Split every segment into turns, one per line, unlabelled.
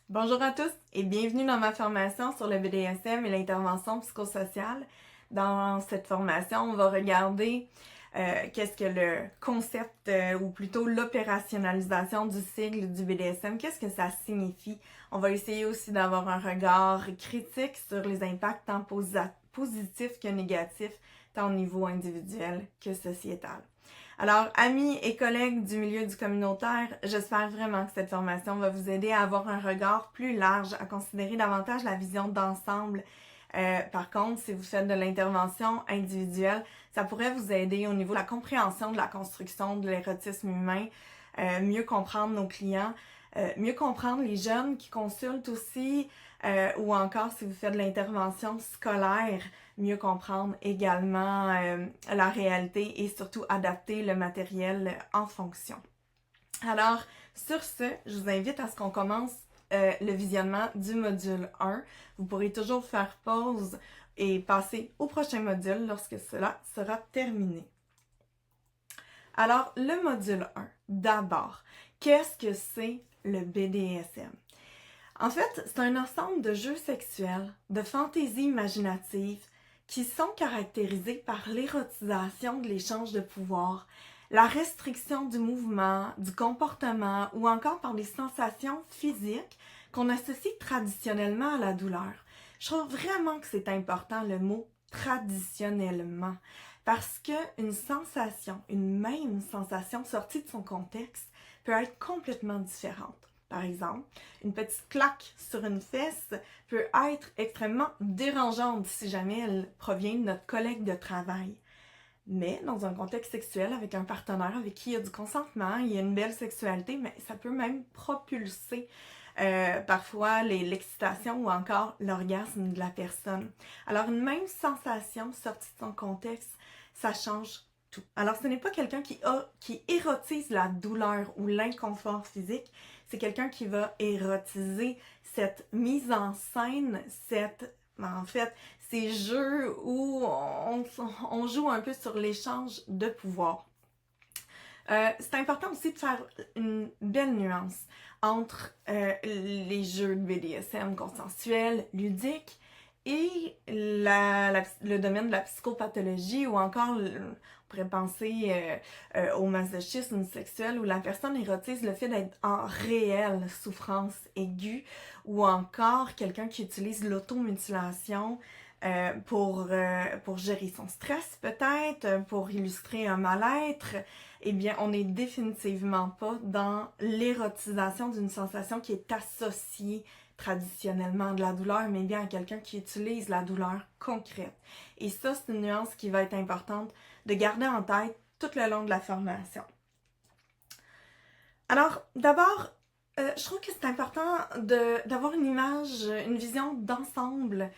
Bonjour à tous et bienvenue dans ma formation sur le BDSM et l'intervention psychosociale. Dans cette formation, on va regarder qu'est-ce que le concept ou plutôt l'opérationnalisation du sigle du BDSM, qu'est-ce que ça signifie. On va essayer aussi d'avoir un regard critique sur les impacts tant positifs que négatifs, tant au niveau individuel que sociétal. Alors, amis et collègues du milieu du communautaire, j'espère vraiment que cette formation va vous aider à avoir un regard plus large, à considérer davantage la vision d'ensemble. Par contre, si vous faites de l'intervention individuelle, ça pourrait vous aider au niveau de la compréhension de la construction de l'érotisme humain, mieux comprendre nos clients, mieux comprendre les jeunes qui consultent aussi, ou encore si vous faites de l'intervention scolaire, mieux comprendre également la réalité et surtout adapter le matériel en fonction. Alors, sur ce, je vous invite à ce qu'on commence le visionnement du module 1. Vous pourrez toujours faire pause et passer au prochain module lorsque cela sera terminé. Alors, le module 1, d'abord, qu'est-ce que c'est le BDSM? En fait, c'est un ensemble de jeux sexuels, de fantaisies imaginatives qui sont caractérisés par l'érotisation de l'échange de pouvoir, la restriction du mouvement, du comportement ou encore par des sensations physiques qu'on associe traditionnellement à la douleur. Je trouve vraiment que c'est important le mot traditionnellement parce qu'une sensation, une même sensation sortie de son contexte peut être complètement différente. Par exemple, une petite claque sur une fesse peut être extrêmement dérangeante si jamais elle provient de notre collègue de travail. Mais dans un contexte sexuel avec un partenaire avec qui il y a du consentement, il y a une belle sexualité, mais ça peut même propulser parfois l'excitation ou encore l'orgasme de la personne. Alors une même sensation sortie de son contexte, ça change tout. Alors ce n'est pas quelqu'un qui érotise la douleur ou l'inconfort physique, c'est quelqu'un qui va érotiser cette mise en scène, ces jeux où on joue un peu sur l'échange de pouvoir. C'est important aussi de faire une belle nuance entre les jeux de BDSM consensuels, ludiques, et le domaine de la psychopathologie ou encore, on pourrait penser au masochisme sexuel où la personne érotise le fait d'être en réelle souffrance aiguë ou encore quelqu'un qui utilise l'automutilation pour gérer son stress peut-être, pour illustrer un mal-être. Eh bien, on n'est définitivement pas dans l'érotisation d'une sensation qui est associée traditionnellement de la douleur, mais bien à quelqu'un qui utilise la douleur concrète. Et ça, c'est une nuance qui va être importante de garder en tête tout le long de la formation. Alors, d'abord, je trouve que c'est important d'avoir une image, une vision d'ensemble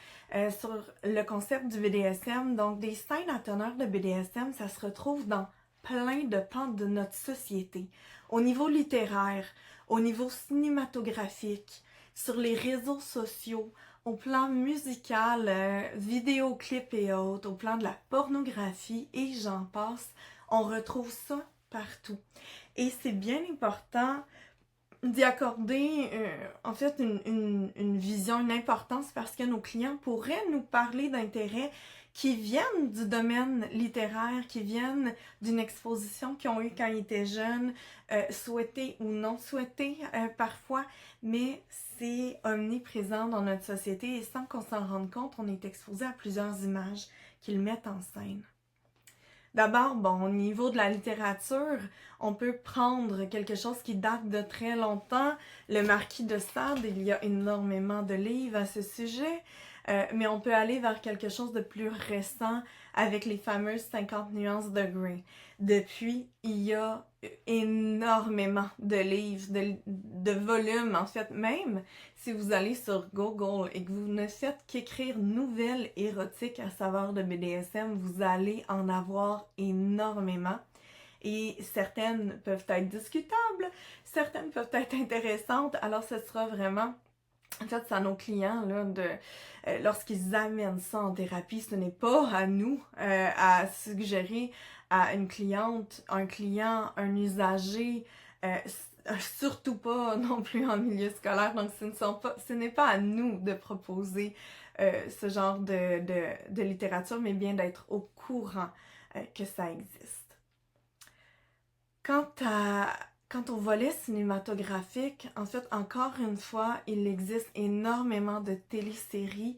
sur le concept du BDSM. Donc, des scènes à teneur de BDSM, ça se retrouve dans plein de pans de notre société. Au niveau littéraire, au niveau cinématographique, sur les réseaux sociaux, au plan musical, vidéoclips et autres, au plan de la pornographie et j'en passe, on retrouve ça partout. Et c'est bien important d'y accorder en fait une vision, une importance parce que nos clients pourraient nous parler d'intérêts qui viennent du domaine littéraire, qui viennent d'une exposition qu'ils ont eue quand ils étaient jeunes, souhaitée ou non souhaitée parfois, mais c'est omniprésent dans notre société et sans qu'on s'en rende compte, on est exposé à plusieurs images qu'ils mettent en scène. D'abord, bon, au niveau de la littérature, on peut prendre quelque chose qui date de très longtemps. Le Marquis de Sade, il y a énormément de livres à ce sujet, mais on peut aller vers quelque chose de plus récent avec les fameuses 50 nuances de Grey. Depuis, il y a énormément de livres, de volumes en fait, même si vous allez sur Google et que vous ne faites qu'écrire nouvelles érotiques à saveur de BDSM, vous allez en avoir énormément. Et certaines peuvent être discutables, certaines peuvent être intéressantes, alors ce sera vraiment, en fait, c'est à nos clients là, lorsqu'ils amènent ça en thérapie, ce n'est pas à nous à suggérer à une cliente, un client, un usager surtout pas non plus en milieu scolaire. Donc, ce n'est pas à nous de proposer ce genre de littérature, mais bien d'être au courant que ça existe. Quant au volet cinématographique, en fait, encore une fois, il existe énormément de téléséries,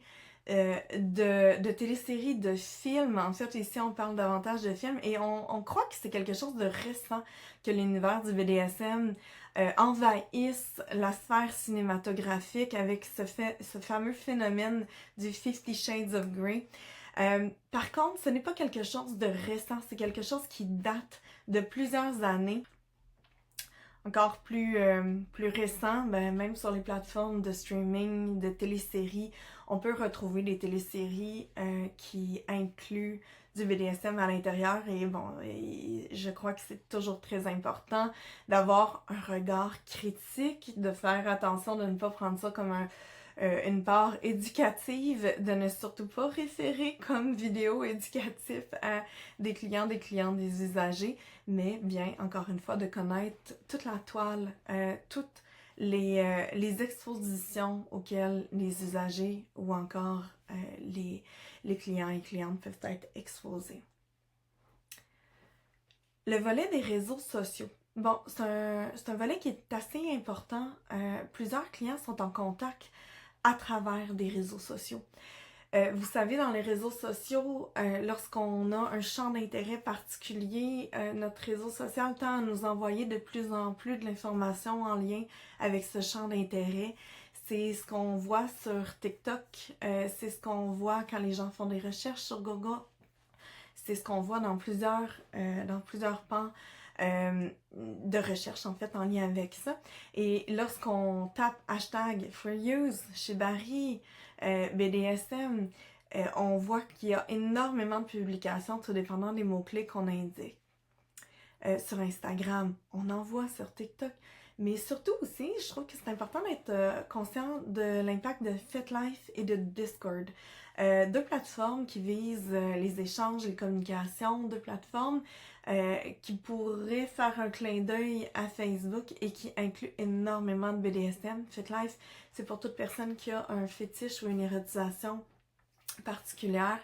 téléséries, de films. En fait, ici, on parle davantage de films et on croit que c'est quelque chose de récent que l'univers du BDSM envahisse la sphère cinématographique avec ce fameux phénomène du 50 Shades of Grey. Par contre, ce n'est pas quelque chose de récent, c'est quelque chose qui date de plusieurs années. Encore plus récent, ben, même sur les plateformes de streaming, de téléséries, on peut retrouver des téléséries qui incluent du BDSM à l'intérieur et bon, je crois que c'est toujours très important d'avoir un regard critique, de faire attention de ne pas prendre ça comme une part éducative, de ne surtout pas référer comme vidéo éducatif à des clients, des usagers, mais bien, encore une fois, de connaître toute la toile, toutes les expositions auxquelles les usagers ou encore les clients et clientes peuvent être exposés. Le volet des réseaux sociaux. Bon, c'est un volet qui est assez important. Plusieurs clients sont en contact à travers des réseaux sociaux. Vous savez, dans les réseaux sociaux, lorsqu'on a un champ d'intérêt particulier, notre réseau social tend à nous envoyer de plus en plus de l'information en lien avec ce champ d'intérêt. C'est ce qu'on voit sur TikTok, c'est ce qu'on voit quand les gens font des recherches sur Google, c'est ce qu'on voit dans plusieurs pans de recherche en fait en lien avec ça. Et lorsqu'on tape hashtag for use chez Barry, BDSM, on voit qu'il y a énormément de publications tout dépendant des mots-clés qu'on indique. Sur Instagram, on en voit sur TikTok. Mais surtout aussi, je trouve que c'est important d'être conscient de l'impact de FetLife et de Discord. Deux plateformes qui visent les échanges, les communications, deux plateformes qui pourraient faire un clin d'œil à Facebook et qui incluent énormément de BDSM. FetLife, c'est pour toute personne qui a un fétiche ou une érotisation particulière.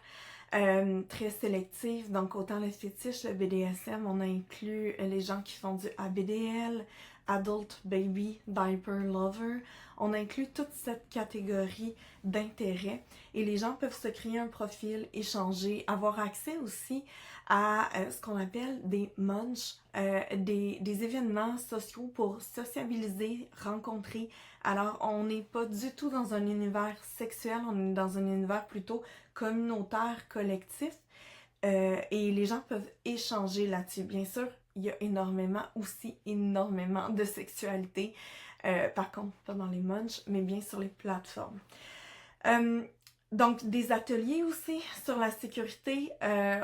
Très sélective, donc autant le fétiche, le BDSM, on inclut les gens qui font du ABDL, Adult Baby Diaper Lover, on inclut toute cette catégorie d'intérêts et les gens peuvent se créer un profil, échanger, avoir accès aussi à ce qu'on appelle des munch, des événements sociaux pour sociabiliser, rencontrer. Alors on n'est pas du tout dans un univers sexuel, on est dans un univers plutôt communautaire, collectif, et les gens peuvent échanger là-dessus. Bien sûr, il y a énormément de sexualité, par contre, pas dans les munch, mais bien sur les plateformes. Donc, des ateliers aussi sur la sécurité,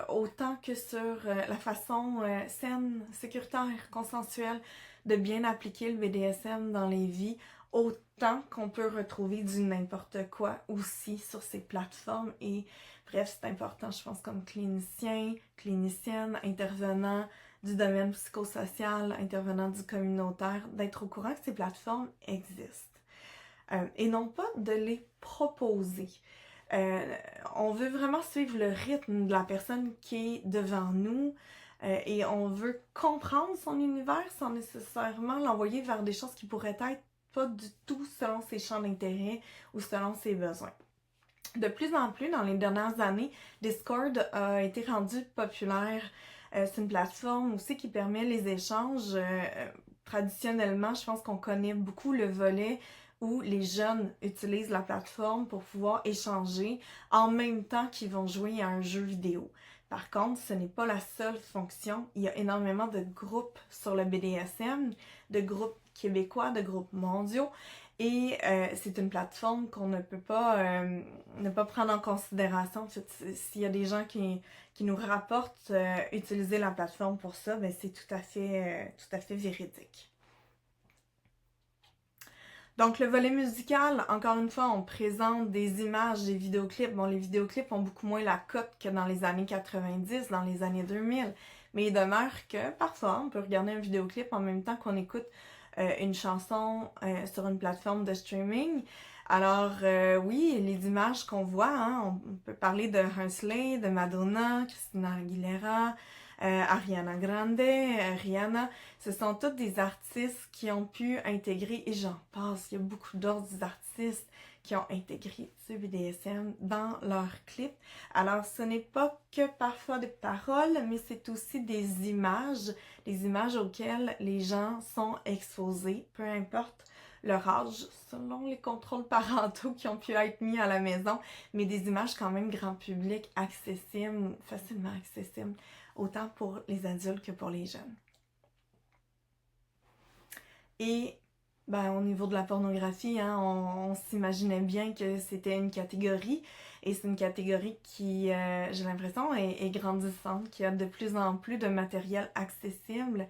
autant que sur la façon saine, sécuritaire, consensuelle de bien appliquer le BDSM dans les vies, autant qu'on peut retrouver du n'importe quoi aussi sur ces plateformes. Et bref, c'est important, je pense, comme clinicien, clinicienne, intervenant du domaine psychosocial, intervenant du communautaire, d'être au courant que ces plateformes existent. Et non pas de les proposer. On veut vraiment suivre le rythme de la personne qui est devant nous et on veut comprendre son univers sans nécessairement l'envoyer vers des choses qui pourraient être pas du tout selon ses champs d'intérêt ou selon ses besoins. De plus en plus, dans les dernières années, Discord a été rendu populaire. C'est une plateforme aussi qui permet les échanges. Traditionnellement, je pense qu'on connaît beaucoup le volet où les jeunes utilisent la plateforme pour pouvoir échanger en même temps qu'ils vont jouer à un jeu vidéo. Par contre, ce n'est pas la seule fonction. Il y a énormément de groupes sur le BDSM, de groupes québécois, de groupes mondiaux. Et c'est une plateforme qu'on ne peut pas ne pas prendre en considération. En fait, s'il y a des gens qui nous rapportent utiliser la plateforme pour ça, ben c'est tout à fait véridique. Donc, le volet musical, encore une fois, on présente des images, des vidéoclips. Bon, les vidéoclips ont beaucoup moins la cote que dans les années 90, dans les années 2000. Mais il demeure que, parfois, on peut regarder un vidéoclip en même temps qu'on écoute une chanson sur une plateforme de streaming. Alors oui, les images qu'on voit, hein, on peut parler de Huxley, de Madonna, Christina Aguilera, Ariana Grande, Rihanna, ce sont tous des artistes qui ont pu intégrer, et j'en passe, il y a beaucoup d'autres artistes qui ont intégré du BDSM dans leurs clips. Alors ce n'est pas que parfois des paroles, mais c'est aussi des images auxquelles les gens sont exposés, peu importe leur âge, selon les contrôles parentaux qui ont pu être mis à la maison, mais des images quand même grand public, accessibles, facilement accessibles, autant pour les adultes que pour les jeunes. Et ben, au niveau de la pornographie, hein, on s'imaginait bien que c'était une catégorie, et c'est une catégorie qui, j'ai l'impression, est grandissante, qui a de plus en plus de matériel accessible.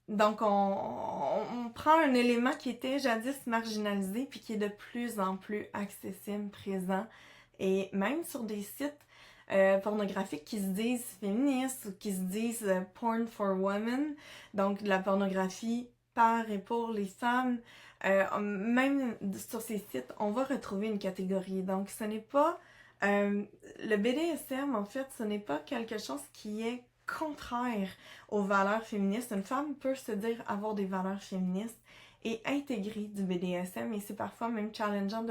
Donc, on prend un élément qui était jadis marginalisé, puis qui est de plus en plus accessible, présent, et même sur des sites pornographiques qui se disent féministes ou qui se disent porn for women, donc de la pornographie par et pour les femmes. Même sur ces sites, on va retrouver une catégorie. Donc, ce n'est pas... le BDSM, en fait, ce n'est pas quelque chose qui est contraire aux valeurs féministes. Une femme peut se dire avoir des valeurs féministes et intégrer du BDSM, et c'est parfois même challengeant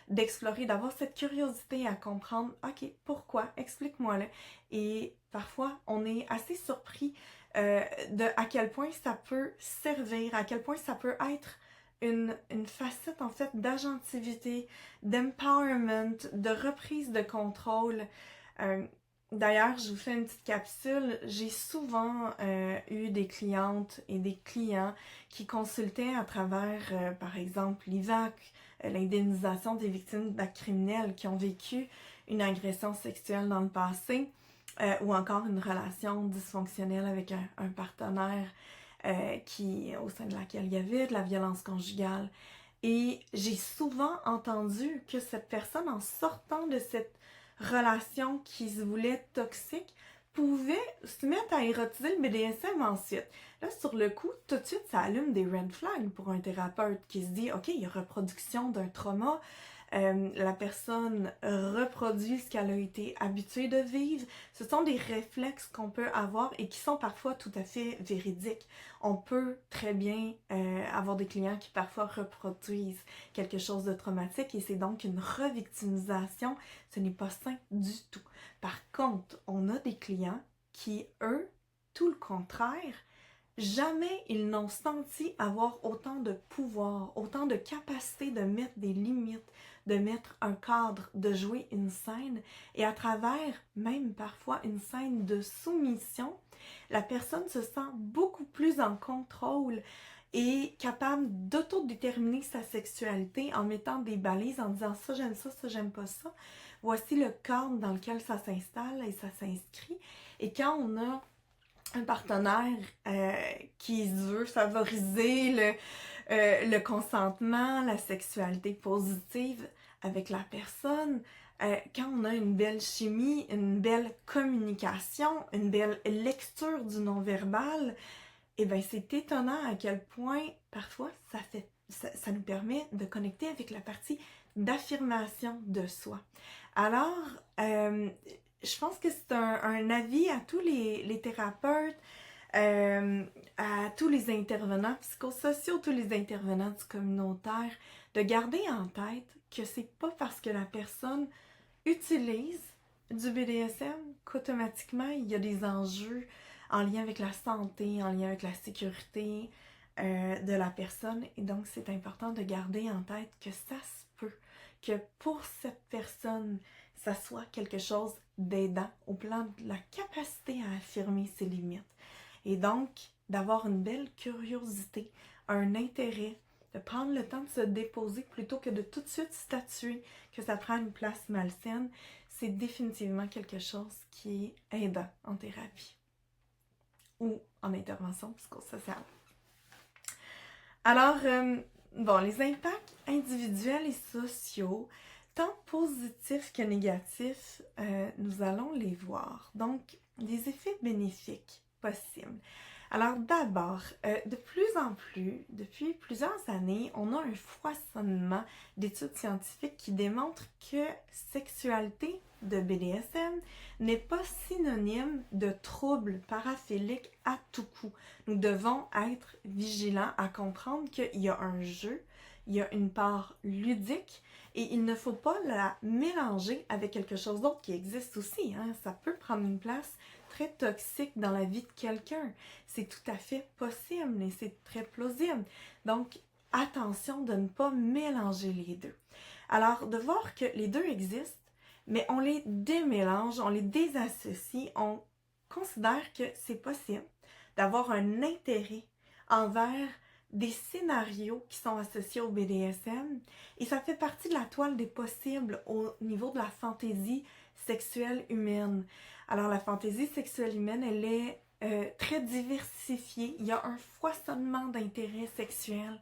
d'explorer, d'avoir cette curiosité à comprendre, ok, pourquoi, explique-moi-le. Et parfois, on est assez surpris de à quel point ça peut servir, à quel point ça peut être une facette en fait d'agentivité, d'empowerment, de reprise de contrôle. D'ailleurs, je vous fais une petite capsule. J'ai souvent eu des clientes et des clients qui consultaient à travers, par exemple, l'IVAC, l'indemnisation des victimes d'actes criminels qui ont vécu une agression sexuelle dans le passé, ou encore une relation dysfonctionnelle avec un partenaire au sein de laquelle il y avait de la violence conjugale. Et j'ai souvent entendu que cette personne, en sortant de cette relation qui se voulait toxique, pouvait se mettre à érotiser le BDSM ensuite. Là, sur le coup, tout de suite, ça allume des red flags pour un thérapeute qui se dit, OK, il y a reproduction d'un trauma, la personne reproduit ce qu'elle a été habituée de vivre. Ce sont des réflexes qu'on peut avoir et qui sont parfois tout à fait véridiques. On peut très bien avoir des clients qui parfois reproduisent quelque chose de traumatique, et c'est donc une revictimisation. Ce n'est pas sain du tout. Par contre, on a des clients qui, eux, tout le contraire, jamais ils n'ont senti avoir autant de pouvoir, autant de capacité de mettre des limites, de mettre un cadre, de jouer une scène, et à travers même parfois une scène de soumission, la personne se sent beaucoup plus en contrôle et capable d'autodéterminer sa sexualité en mettant des balises, en disant ça j'aime pas ça. Voici le cadre dans lequel ça s'installe et ça s'inscrit. Et quand on a un partenaire qui veut favoriser le consentement, la sexualité positive avec la personne, quand on a une belle chimie, une belle communication, une belle lecture du non-verbal, eh bien c'est étonnant à quel point parfois ça nous permet de connecter avec la partie d'affirmation de soi. Alors, je pense que c'est un avis à tous les thérapeutes, à tous les intervenants psychosociaux, tous les intervenants du communautaire, de garder en tête que c'est pas parce que la personne utilise du BDSM qu'automatiquement il y a des enjeux en lien avec la santé, en lien avec la sécurité de la personne. Et donc c'est important de garder en tête que ça se peut que pour cette personne, ça soit quelque chose d'aidant au plan de la capacité à affirmer ses limites. Et donc, d'avoir une belle curiosité, un intérêt, de prendre le temps de se déposer plutôt que de tout de suite statuer que ça prend une place malsaine, c'est définitivement quelque chose qui est aidant en thérapie ou en intervention psychosociale. Alors, bon, les impacts individuels et sociaux, tant positifs que négatifs, nous allons les voir. Donc, des effets bénéfiques possibles. Alors d'abord, de plus en plus, depuis plusieurs années, on a un foisonnement d'études scientifiques qui démontrent que sexualité de BDSM n'est pas synonyme de trouble paraphilique à tout coup. Nous devons être vigilants à comprendre qu'il y a un jeu, il y a une part ludique et il ne faut pas la mélanger avec quelque chose d'autre qui existe aussi. Hein? Ça peut prendre une place très toxique dans la vie de quelqu'un. C'est tout à fait possible et c'est très plausible. Donc, attention de ne pas mélanger les deux. Alors, de voir que les deux existent, mais on les démélange, on les désassocie, on considère que c'est possible d'avoir un intérêt envers des scénarios qui sont associés au BDSM et ça fait partie de la toile des possibles au niveau de la fantaisie sexuelle humaine. Alors la fantaisie sexuelle humaine, elle est très diversifiée. Il y a un foisonnement d'intérêts sexuels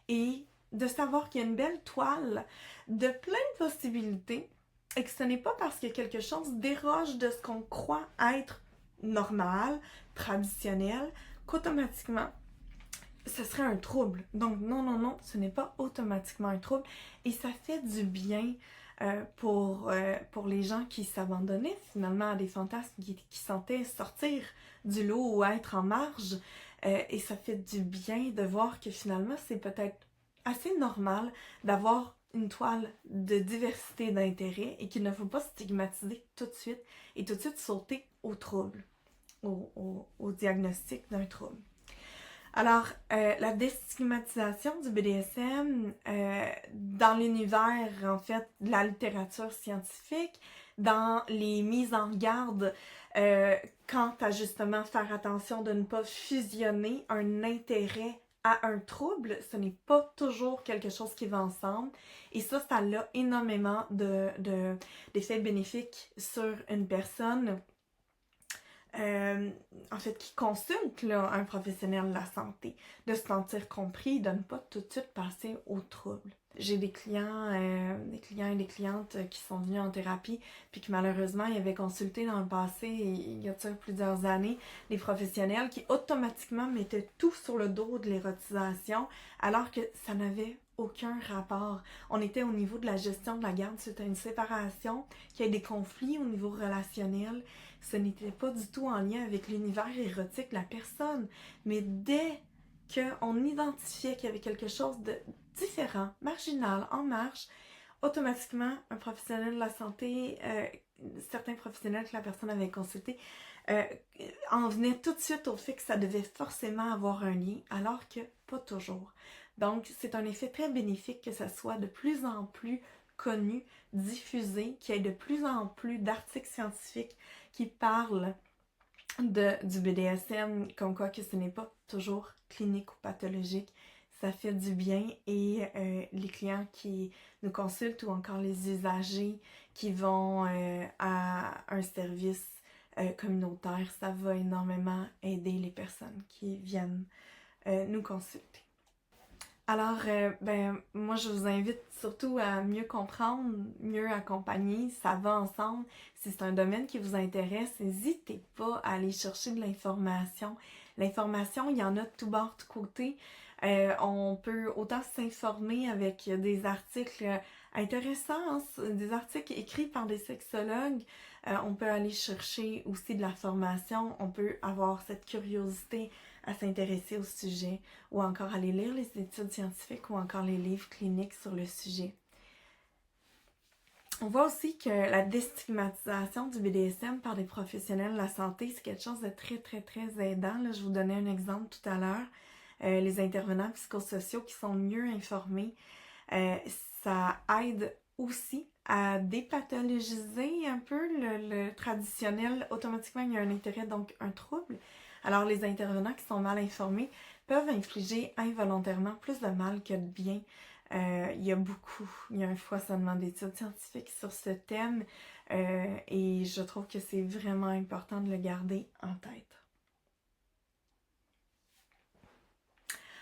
et de savoir qu'il y a une belle toile de plein de possibilités et que ce n'est pas parce que quelque chose déroge de ce qu'on croit être normal, traditionnel, qu'automatiquement ce serait un trouble. Donc non, non, non, ce n'est pas automatiquement un trouble et ça fait du bien pour les gens qui s'abandonnaient finalement à des fantasmes qui sentaient sortir du lot ou être en marge. Et ça fait du bien de voir que finalement c'est peut-être assez normal d'avoir une toile de diversité d'intérêts et qu'il ne faut pas stigmatiser tout de suite et tout de suite sauter au trouble, au diagnostic d'un trouble. Alors, la déstigmatisation du BDSM dans l'univers, en fait, de la littérature scientifique, dans les mises en garde quant à justement faire attention de ne pas fusionner un intérêt à un trouble, ce n'est pas toujours quelque chose qui va ensemble. Et ça a énormément d'effets bénéfiques sur une personne. En fait, qui consulte là, un professionnel de la santé, de se sentir compris, de ne pas tout de suite passer au trouble. J'ai des clients et des clientes qui sont venus en thérapie, puis qui malheureusement ils avaient consulté dans le passé, il y a plusieurs années, des professionnels qui automatiquement mettaient tout sur le dos de l'érotisation, alors que ça n'avait aucun rapport. On était au niveau de la gestion de la garde suite à une séparation, qu'il y ait des conflits au niveau relationnel. Ce n'était pas du tout en lien avec l'univers érotique de la personne. Mais dès qu'on identifiait qu'il y avait quelque chose de différent, marginal, en marge, automatiquement, un professionnel de la santé, certains professionnels que la personne avait consultés, en venaient tout de suite au fait que ça devait forcément avoir un lien, alors que pas toujours. Donc, c'est un effet très bénéfique que ça soit de plus en plus connu, diffusé, qu'il y ait de plus en plus d'articles scientifiques qui parlent du BDSM, comme quoi que ce n'est pas toujours clinique ou pathologique. Ça fait du bien et les clients qui nous consultent ou encore les usagers qui vont à un service communautaire, ça va énormément aider les personnes qui viennent nous consulter. Alors, moi, je vous invite surtout à mieux comprendre, mieux accompagner. Ça va ensemble. Si c'est un domaine qui vous intéresse, n'hésitez pas à aller chercher de l'information. L'information, il y en a de tout bord, de côté. On peut autant s'informer avec des articles intéressants, des articles écrits par des sexologues. On peut aller chercher aussi de la formation. On peut avoir cette curiosité à s'intéresser au sujet ou encore aller lire les études scientifiques ou encore les livres cliniques sur le sujet. On voit aussi que la déstigmatisation du BDSM par des professionnels de la santé, c'est quelque chose de très, très, très aidant. Là, je vous donnais un exemple tout à l'heure. Les intervenants psychosociaux qui sont mieux informés, ça aide aussi à dépathologiser un peu le traditionnel. Automatiquement, il y a un intérêt, donc un trouble. Alors, les intervenants qui sont mal informés peuvent infliger involontairement plus de mal que de bien. Il y a un foisonnement d'études scientifiques sur ce thème et je trouve que c'est vraiment important de le garder en tête.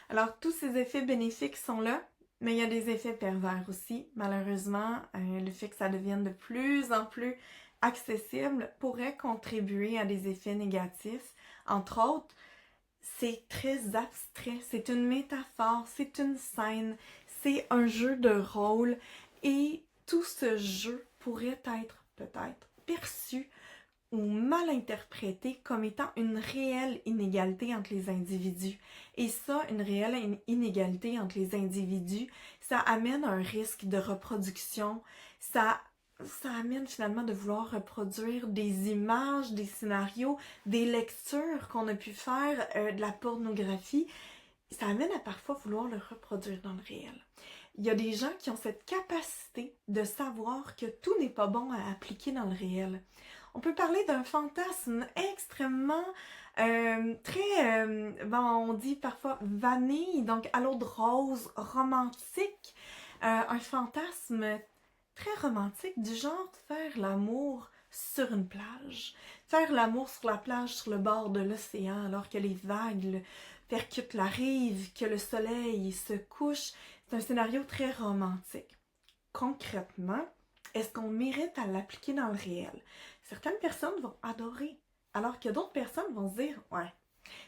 Alors, tous ces effets bénéfiques sont là, mais il y a des effets pervers aussi. Malheureusement, le fait que ça devienne de plus en plus accessible pourrait contribuer à des effets négatifs. Entre autres, c'est très abstrait, c'est une métaphore, c'est une scène, c'est un jeu de rôle et tout ce jeu pourrait être peut-être perçu ou mal interprété comme étant une réelle inégalité entre les individus. Et ça, une réelle inégalité entre les individus, ça amène un risque de reproduction, ça amène finalement de vouloir reproduire des images, des scénarios, des lectures qu'on a pu faire, de la pornographie. Ça amène à parfois vouloir le reproduire dans le réel. Il y a des gens qui ont cette capacité de savoir que tout n'est pas bon à appliquer dans le réel. On peut parler d'un fantasme extrêmement, on dit parfois vanille, donc à l'eau de rose, romantique. Un fantasme très romantique du genre de faire l'amour sur une plage. Faire l'amour sur la plage, sur le bord de l'océan, alors que les vagues percutent la rive, que le soleil se couche. C'est un scénario très romantique. Concrètement, est-ce qu'on mérite à l'appliquer dans le réel? Certaines personnes vont adorer, alors que d'autres personnes vont se dire « Ouais,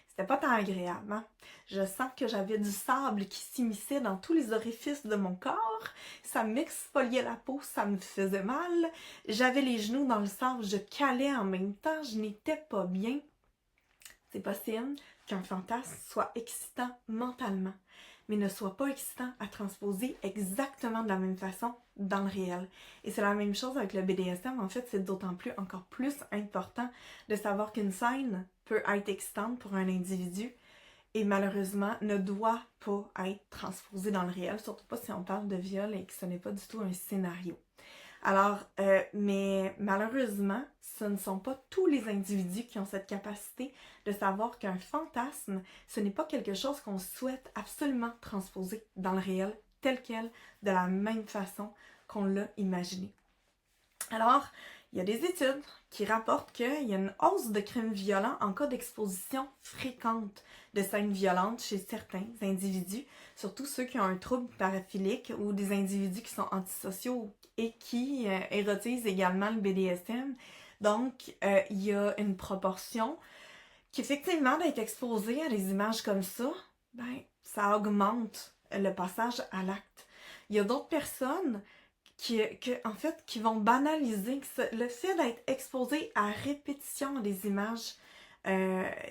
c'était pas tant agréable, hein? Je sens que j'avais du sable qui s'immisçait dans tous les orifices de mon corps, ça m'exfoliait la peau, ça me faisait mal, j'avais les genoux dans le sable, je calais en même temps, je n'étais pas bien. » C'est possible qu'un fantasme soit excitant mentalement, mais ne soit pas excitant à transposer exactement de la même façon dans le réel. Et c'est la même chose avec le BDSM. En fait, c'est d'autant plus, encore plus important de savoir qu'une scène peut être excitante pour un individu et malheureusement ne doit pas être transposée dans le réel, surtout pas si on parle de viol et que ce n'est pas du tout un scénario. Alors, mais malheureusement, ce ne sont pas tous les individus qui ont cette capacité de savoir qu'un fantasme, ce n'est pas quelque chose qu'on souhaite absolument transposer dans le réel, tel quel, de la même façon qu'on l'a imaginé. Alors, il y a des études qui rapportent qu'il y a une hausse de crimes violents en cas d'exposition fréquente de scènes violentes chez certains individus, surtout ceux qui ont un trouble paraphilique ou des individus qui sont antisociaux et qui érotisent également le BDSM. Donc, il y a une proportion qu'effectivement, d'être exposé à des images comme ça, ben, ça augmente le passage à l'acte. Il y a d'autres personnes qui vont banaliser le fait d'être exposé à répétition des images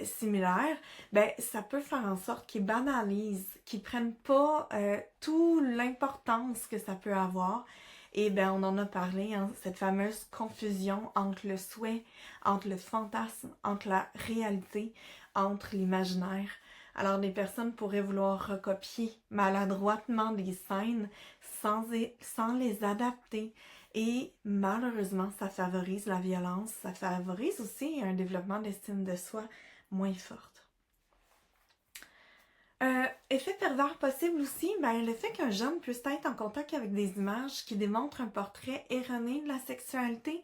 similaires, ben ça peut faire en sorte qu'ils banalisent, qu'ils prennent pas toute l'importance que ça peut avoir. Et ben on en a parlé, hein, cette fameuse confusion entre le souhait, entre le fantasme, entre la réalité, entre l'imaginaire. Alors des personnes pourraient vouloir recopier maladroitement des scènes sans les adapter. Et malheureusement, ça favorise la violence, ça favorise aussi un développement d'estime de soi moins forte. Effet pervers possible aussi, ben, le fait qu'un jeune puisse être en contact avec des images qui démontrent un portrait erroné de la sexualité,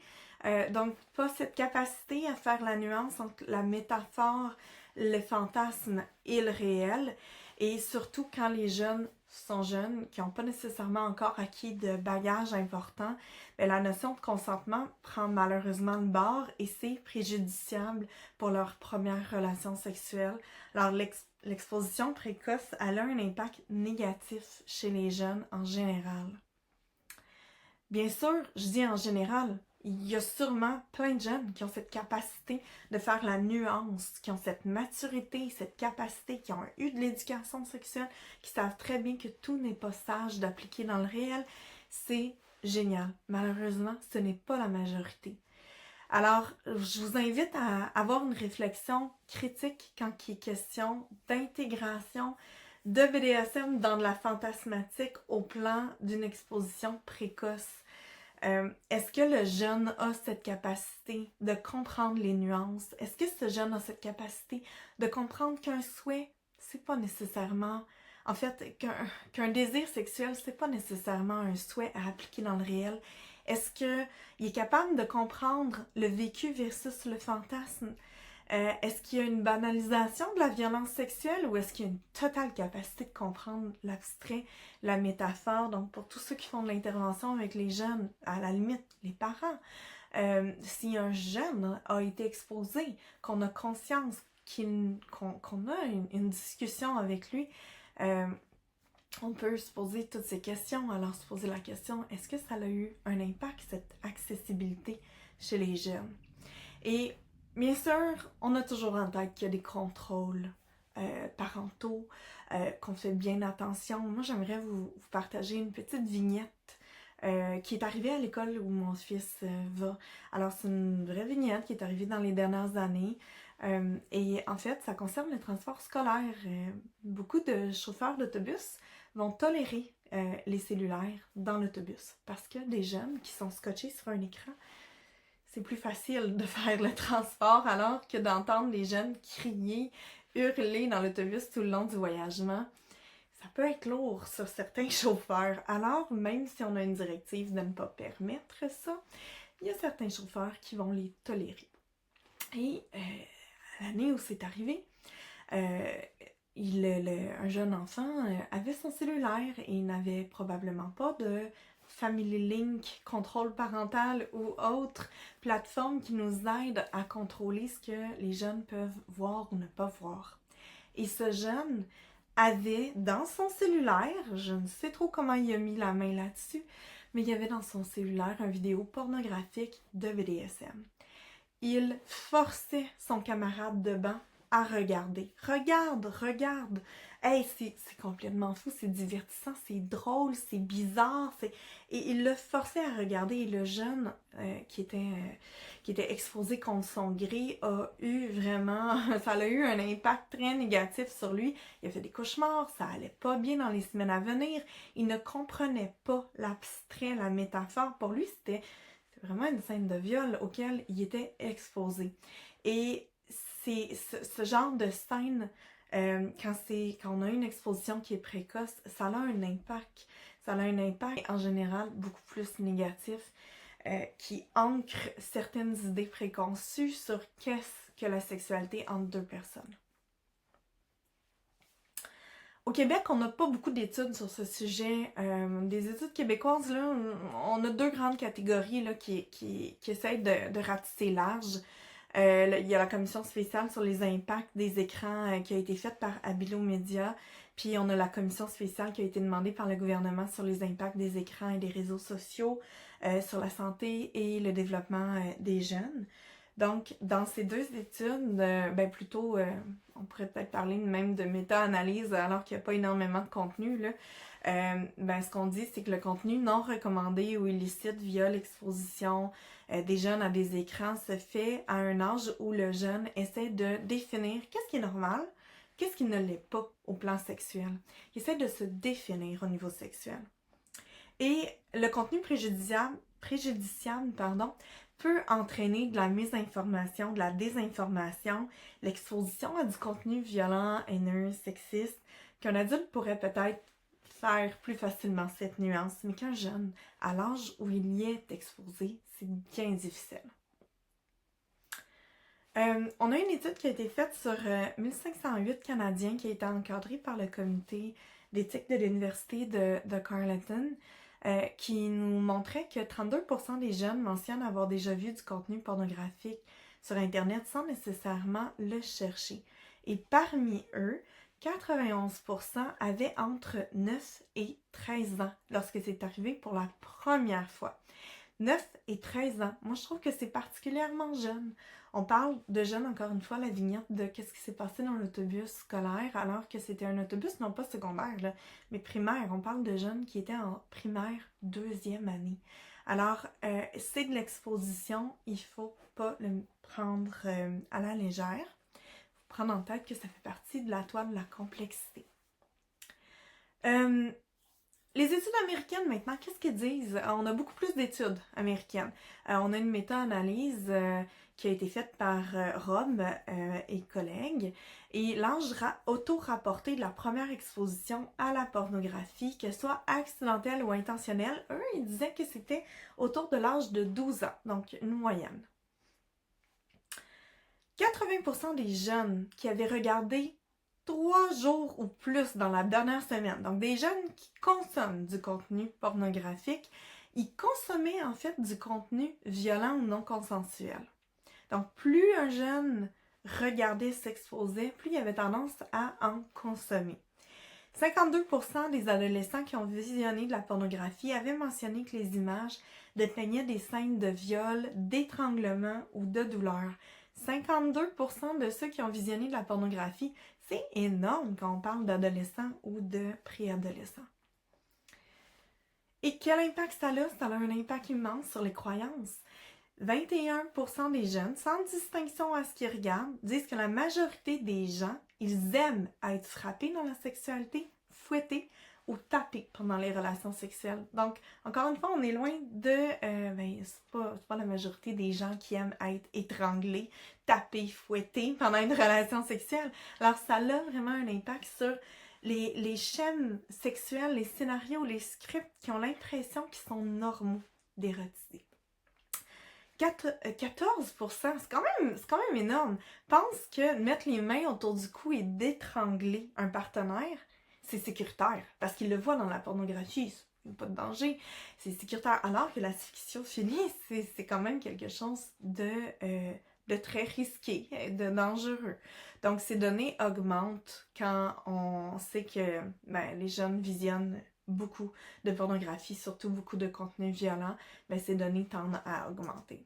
donc pas cette capacité à faire la nuance entre la métaphore, le fantasme et le réel, et surtout quand les jeunes sont jeunes, qui n'ont pas nécessairement encore acquis de bagages importants, ben, la notion de consentement prend malheureusement le bord et c'est préjudiciable pour leur première relation sexuelle. Alors l'exposition précoce, elle a un impact négatif chez les jeunes en général. Bien sûr, je dis en général, il y a sûrement plein de jeunes qui ont cette capacité de faire la nuance, qui ont cette maturité, cette capacité, qui ont eu de l'éducation sexuelle, qui savent très bien que tout n'est pas sage d'appliquer dans le réel. C'est génial. Malheureusement, ce n'est pas la majorité. Alors, je vous invite à avoir une réflexion critique quand il est question d'intégration de BDSM dans de la fantasmatique au plan d'une exposition précoce. Est-ce que le jeune a cette capacité de comprendre les nuances? Est-ce que ce jeune a cette capacité de comprendre qu'un souhait, c'est pas nécessairement... En fait, qu'un désir sexuel, c'est pas nécessairement un souhait à appliquer dans le réel? Est-ce qu'il est capable de comprendre le vécu versus le fantasme? Est-ce qu'il y a une banalisation de la violence sexuelle ou est-ce qu'il y a une totale capacité de comprendre l'abstrait, la métaphore? Donc, pour tous ceux qui font de l'intervention avec les jeunes, à la limite, les parents, si un jeune a été exposé, qu'on a conscience qu'on a une discussion avec lui, on peut se poser toutes ces questions. Alors se poser la question, est-ce que ça a eu un impact, cette accessibilité chez les jeunes? Et bien sûr, on a toujours en tête qu'il y a des contrôles parentaux, qu'on fait bien attention. Moi, j'aimerais vous partager une petite vignette qui est arrivée à l'école où mon fils va. Alors, c'est une vraie vignette qui est arrivée dans les dernières années. Et en fait, ça concerne le transport scolaire. Beaucoup de chauffeurs d'autobus vont tolérer les cellulaires dans l'autobus parce que des jeunes qui sont scotchés sur un écran, c'est plus facile de faire le transport alors que d'entendre les jeunes crier, hurler dans l'autobus tout le long du voyagement. Ça peut être lourd sur certains chauffeurs. Alors, même si on a une directive de ne pas permettre ça, il y a certains chauffeurs qui vont les tolérer. Et l'année où c'est arrivé, un jeune enfant avait son cellulaire et n'avait probablement pas de Family Link, contrôle parental ou autre plateforme qui nous aide à contrôler ce que les jeunes peuvent voir ou ne pas voir. Et ce jeune avait dans son cellulaire, je ne sais trop comment il a mis la main là-dessus, mais il y avait dans son cellulaire une vidéo pornographique de BDSM. Il forçait son camarade de banc à regarder. Regarde! Hey, c'est complètement fou, c'est divertissant, c'est drôle, c'est bizarre. Et il le forçait à regarder. Et le jeune qui était exposé contre son gré a eu vraiment... Ça a eu un impact très négatif sur lui. Il a fait des cauchemars, ça allait pas bien dans les semaines à venir. Il ne comprenait pas l'abstrait, la métaphore. Pour lui, c'était vraiment une scène de viol auquel il était exposé. Et c'est ce genre de scène, quand on a une exposition qui est précoce, ça a un impact. Ça a un impact en général beaucoup plus négatif, qui ancre certaines idées préconçues sur qu'est-ce que la sexualité entre deux personnes. Au Québec, on n'a pas beaucoup d'études sur ce sujet. Des études québécoises, là, on a deux grandes catégories là, qui essayent de ratisser large. Il y a la commission spéciale sur les impacts des écrans qui a été faite par Abilo Media. Puis on a la commission spéciale qui a été demandée par le gouvernement sur les impacts des écrans et des réseaux sociaux sur la santé et le développement des jeunes. Donc, dans ces deux études, on pourrait peut-être parler même de méta-analyse alors qu'il n'y a pas énormément de contenu, là. Ce qu'on dit, c'est que le contenu non recommandé ou illicite via l'exposition des jeunes à des écrans se fait à un âge où le jeune essaie de définir qu'est-ce qui est normal, qu'est-ce qui ne l'est pas au plan sexuel. Il essaie de se définir au niveau sexuel. Et le contenu préjudiciable, peut entraîner de la mésinformation, de la désinformation, l'exposition à du contenu violent, haineux, sexiste, qu'un adulte pourrait peut-être faire plus facilement cette nuance, mais qu'un jeune, à l'âge où il y est exposé, c'est bien difficile. On a une étude qui a été faite sur 1508 Canadiens qui a été encadrée par le comité d'éthique de l'Université de Carleton, qui nous montrait que 32% des jeunes mentionnent avoir déjà vu du contenu pornographique sur Internet sans nécessairement le chercher. Et parmi eux, 91% avaient entre 9 et 13 ans lorsque c'est arrivé pour la première fois. 9 et 13 ans. Moi, je trouve que c'est particulièrement jeune. On parle de jeunes, encore une fois, la vignette de qu'est-ce qui s'est passé dans l'autobus scolaire, alors que c'était un autobus, non pas secondaire, là, mais primaire. On parle de jeunes qui étaient en primaire 2e année. Alors, c'est de l'exposition, il faut pas le prendre à la légère. Il faut prendre en tête que ça fait partie de la toile de la complexité. Les études américaines, maintenant, qu'est-ce qu'elles disent? On a beaucoup plus d'études américaines. On a une méta-analyse qui a été faite par Rob et collègues. Et l'âge auto-rapporté de la première exposition à la pornographie, que ce soit accidentelle ou intentionnelle, eux, ils disaient que c'était autour de l'âge de 12 ans, donc une moyenne. 80% des jeunes qui avaient regardé 3 jours ou plus dans la dernière semaine. Donc, des jeunes qui consomment du contenu pornographique, ils consommaient en fait du contenu violent ou non consensuel. Donc, plus un jeune regardait, s'exposait, plus il avait tendance à en consommer. 52% des adolescents qui ont visionné de la pornographie avaient mentionné que les images dépeignaient des scènes de viol, d'étranglement ou de douleur. 52% de ceux qui ont visionné de la pornographie, c'est énorme quand on parle d'adolescents ou de préadolescents. Et quel impact ça a? Ça a un impact immense sur les croyances. 21% des jeunes, sans distinction à ce qu'ils regardent, disent que la majorité des gens, ils aiment être frappés dans la sexualité, fouettés ou tapés pendant les relations sexuelles. Donc, encore une fois, on est loin de... c'est pas la majorité des gens qui aiment être étranglés, tapés, fouettés pendant une relation sexuelle. Alors, ça a vraiment un impact sur les schèmes sexuels, les scénarios, les scripts qui ont l'impression qu'ils sont normaux d'érotiser. 14%, c'est quand même énorme, pensent que mettre les mains autour du cou et d'étrangler un partenaire, c'est sécuritaire, parce qu'ils le voient dans la pornographie, il n'y a pas de danger, c'est sécuritaire, alors que l'asphyxiophilie, c'est quand même quelque chose de très risqué, de dangereux. Donc, ces données augmentent quand on sait que les jeunes visionnent beaucoup de pornographie, surtout beaucoup de contenu violent, ces données tendent à augmenter.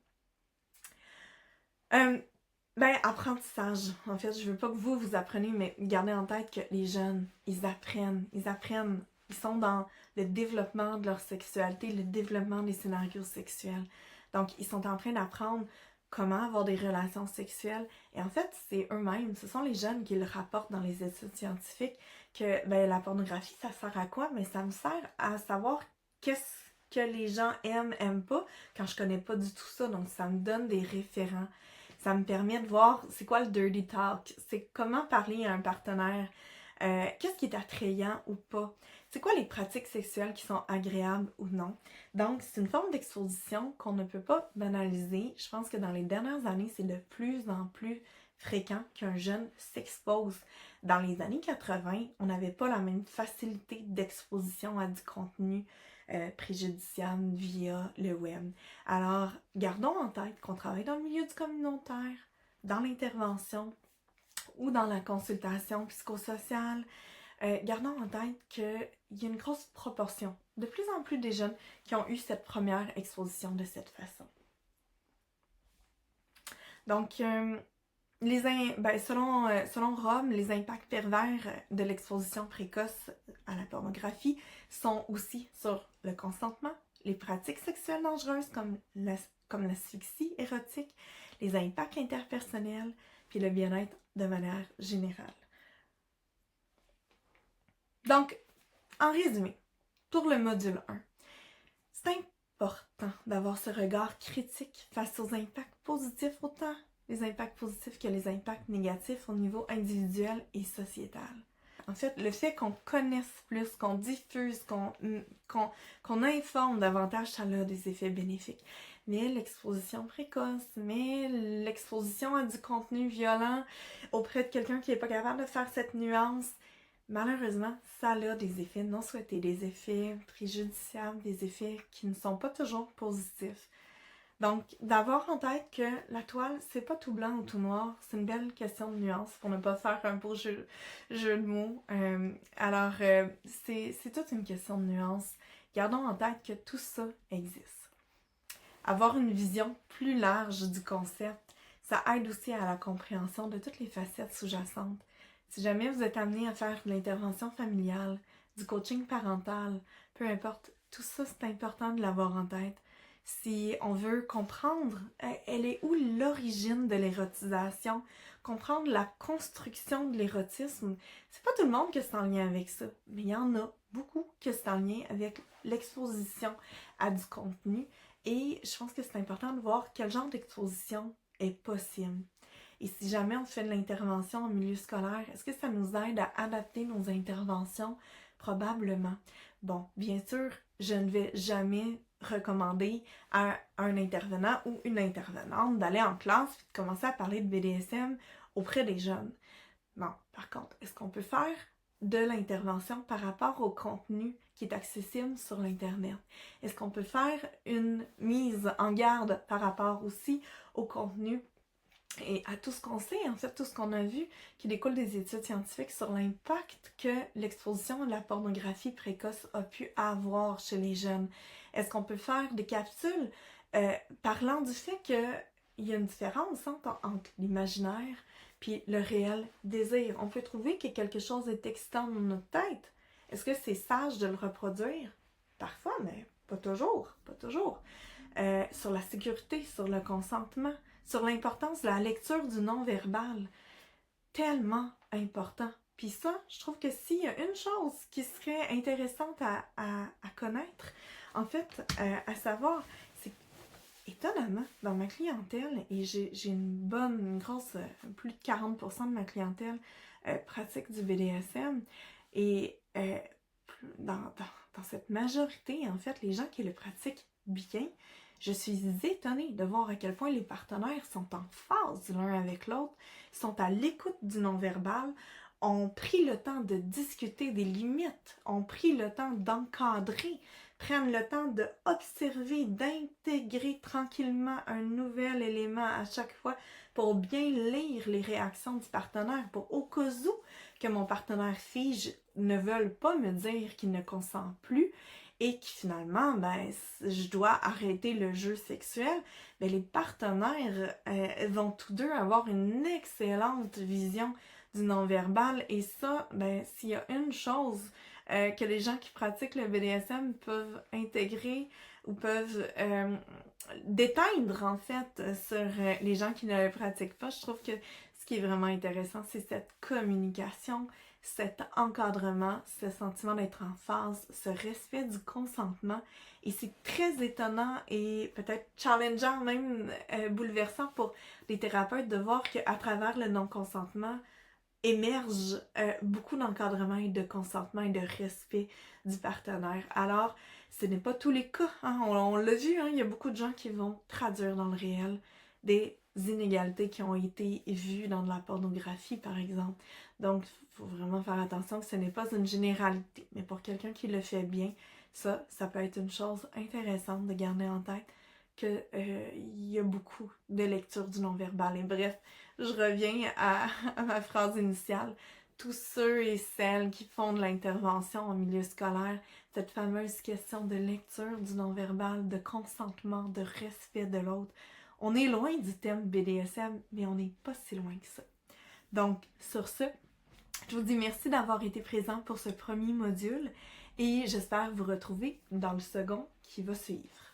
Apprentissage. En fait, je veux pas que vous appreniez, mais gardez en tête que les jeunes, ils apprennent. Ils sont dans le développement de leur sexualité, le développement des scénarios sexuels. Donc, ils sont en train d'apprendre comment avoir des relations sexuelles. Et en fait, c'est eux-mêmes, ce sont les jeunes qui le rapportent dans les études scientifiques, que la pornographie, ça sert à quoi? Mais ça me sert à savoir qu'est-ce que les gens aiment pas, quand je connais pas du tout ça. Donc, ça me donne des référents. Ça me permet de voir c'est quoi le dirty talk, c'est comment parler à un partenaire, qu'est-ce qui est attrayant ou pas, c'est quoi les pratiques sexuelles qui sont agréables ou non. Donc, c'est une forme d'exposition qu'on ne peut pas banaliser. Je pense que dans les dernières années, c'est de plus en plus fréquent qu'un jeune s'expose. Dans les années 80, on n'avait pas la même facilité d'exposition à du contenu préjudiciable via le web. Alors, gardons en tête qu'on travaille dans le milieu du communautaire, dans l'intervention ou dans la consultation psychosociale. Gardons en tête qu'il y a une grosse proportion, de plus en plus des jeunes qui ont eu cette première exposition de cette façon. Donc, selon Rome, les impacts pervers de l'exposition précoce à la pornographie sont aussi sur le consentement, les pratiques sexuelles dangereuses comme l'asphyxie érotique, les impacts interpersonnels, puis le bien-être de manière générale. Donc, en résumé, pour le module 1, c'est important d'avoir ce regard critique face aux impacts positifs, autant les impacts positifs que les impacts négatifs au niveau individuel et sociétal. En fait, le fait qu'on connaisse plus, qu'on diffuse, qu'on informe davantage, ça a des effets bénéfiques. Mais l'exposition précoce, mais l'exposition à du contenu violent auprès de quelqu'un qui n'est pas capable de faire cette nuance, malheureusement, ça a des effets non souhaités, des effets préjudiciables, des effets qui ne sont pas toujours positifs. Donc, d'avoir en tête que la toile, c'est pas tout blanc ou tout noir, c'est une belle question de nuance pour ne pas faire un beau jeu de mots. C'est toute une question de nuance. Gardons en tête que tout ça existe. Avoir une vision plus large du concept, ça aide aussi à la compréhension de toutes les facettes sous-jacentes. Si jamais vous êtes amené à faire de l'intervention familiale, du coaching parental, peu importe, tout ça, c'est important de l'avoir en tête. Si on veut comprendre, elle est où l'origine de l'érotisation, comprendre la construction de l'érotisme, c'est pas tout le monde que c'est en lien avec ça, mais il y en a beaucoup que c'est en lien avec l'exposition à du contenu et je pense que c'est important de voir quel genre d'exposition est possible. Et si jamais on fait de l'intervention en milieu scolaire, est-ce que ça nous aide à adapter nos interventions? Probablement. Bon, bien sûr, je ne vais jamais recommander à un intervenant ou une intervenante d'aller en classe et de commencer à parler de BDSM auprès des jeunes. Non, par contre, est-ce qu'on peut faire de l'intervention par rapport au contenu qui est accessible sur l'Internet? Est-ce qu'on peut faire une mise en garde par rapport aussi au contenu et à tout ce qu'on sait, en fait, tout ce qu'on a vu qui découle des études scientifiques sur l'impact que l'exposition de la pornographie précoce a pu avoir chez les jeunes. Est-ce qu'on peut faire des capsules parlant du fait qu'il y a une différence entre l'imaginaire puis le réel désir? On peut trouver que quelque chose est excitant dans notre tête. Est-ce que c'est sage de le reproduire? Parfois, mais pas toujours, pas toujours. Sur la sécurité, sur le consentement, sur l'importance de la lecture du non-verbal. Tellement important. Puis ça, je trouve que s'il y a une chose qui serait intéressante à connaître, en fait, à savoir, c'est étonnamment, dans ma clientèle, et j'ai une grosse, plus de 40% de ma clientèle pratique du BDSM, et dans cette majorité, en fait, les gens qui le pratiquent bien, je suis étonnée de voir à quel point les partenaires sont en phase l'un avec l'autre, sont à l'écoute du non-verbal, ont pris le temps de discuter des limites, ont pris le temps d'encadrer, prennent le temps d'observer, d'intégrer tranquillement un nouvel élément à chaque fois pour bien lire les réactions du partenaire, pour au cas où que mon partenaire fige ne veulent pas me dire qu'il ne consent plus et que finalement, je dois arrêter le jeu sexuel, les partenaires vont tous deux avoir une excellente vision du non-verbal. Et ça, s'il y a une chose que les gens qui pratiquent le BDSM peuvent intégrer ou peuvent déteindre en fait sur les gens qui ne le pratiquent pas, je trouve que ce qui est vraiment intéressant, c'est cette communication, cet encadrement, ce sentiment d'être en phase, ce respect du consentement. Et c'est très étonnant et peut-être challengeant, même bouleversant pour les thérapeutes de voir qu'à travers le non-consentement émerge beaucoup d'encadrement et de consentement et de respect du partenaire. Alors, ce n'est pas tous les cas, hein? On l'a vu, hein? Il y a beaucoup de gens qui vont traduire dans le réel des inégalités qui ont été vues dans de la pornographie, par exemple. Donc, il faut vraiment faire attention que ce n'est pas une généralité. Mais pour quelqu'un qui le fait bien, ça peut être une chose intéressante de garder en tête qu'il y a beaucoup de lecture du non-verbal. Et bref, je reviens à ma phrase initiale. Tous ceux et celles qui font de l'intervention en milieu scolaire, cette fameuse question de lecture du non-verbal, de consentement, de respect de l'autre, on est loin du thème BDSM, mais on n'est pas si loin que ça. Donc, sur ce, je vous dis merci d'avoir été présent pour ce premier module et j'espère vous retrouver dans le second qui va suivre.